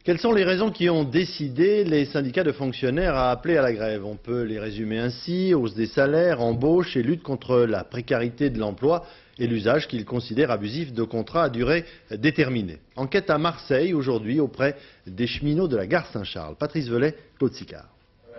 Quelles sont les raisons qui ont décidé les syndicats de fonctionnaires à appeler à la grève? On peut les résumer ainsi: hausse des salaires, embauche et lutte contre la précarité de l'emploi et l'usage qu'ils considèrent abusif de contrats à durée déterminée. Enquête à Marseille aujourd'hui auprès des cheminots de la gare Saint-Charles. Patrice Velay, Claude Sicard.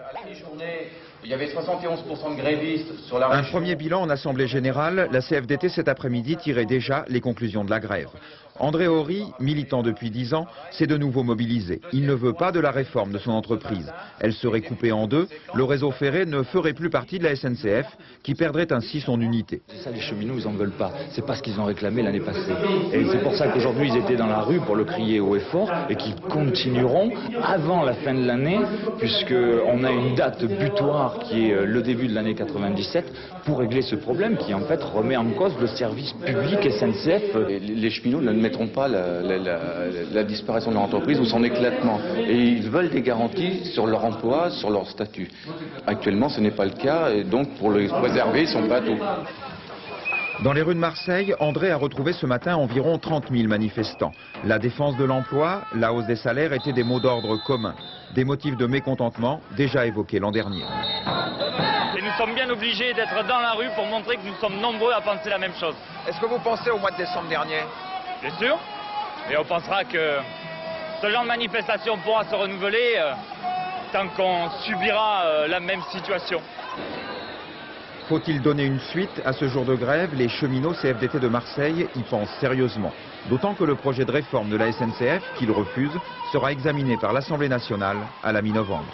À la mi-journée, il y avait 71% de grévistes sur la région. Un premier bilan en Assemblée Générale, la CFDT cet après-midi tirait déjà les conclusions de la grève. André Horry, militant depuis 10 ans, s'est de nouveau mobilisé. Il ne veut pas de la réforme de son entreprise. Elle serait coupée en deux. Le réseau ferré ne ferait plus partie de la SNCF, qui perdrait ainsi son unité. C'est ça, les cheminots, ils n'en veulent pas. C'est pas ce qu'ils ont réclamé l'année passée. Et c'est pour ça qu'aujourd'hui, ils étaient dans la rue pour le crier haut et fort, et qu'ils continueront avant la fin de l'année, puisqu'on a une date butoir qui est le début de l'année 97, pour régler ce problème qui, en fait, remet en cause le service public SNCF. Les cheminots ne mettront pas la disparition de leur entreprise ou son éclatement. Et ils veulent des garanties sur leur emploi, sur leur statut. Actuellement, ce n'est pas le cas, et donc pour le préserver, ils sont pas à tout. Dans les rues de Marseille, André a retrouvé ce matin environ 30 000 manifestants. La défense de l'emploi, la hausse des salaires étaient des mots d'ordre communs, des motifs de mécontentement déjà évoqués l'an dernier. Et nous sommes bien obligés d'être dans la rue pour montrer que nous sommes nombreux à penser la même chose. Est-ce que vous pensez au mois de décembre dernier? Bien sûr. Et on pensera que ce genre de manifestation pourra se renouveler tant qu'on subira la même situation. Faut-il donner une suite à ce jour de grève? Les cheminots CFDT de Marseille y pensent sérieusement. D'autant que le projet de réforme de la SNCF, qu'ils refusent, sera examiné par l'Assemblée nationale à la mi-novembre.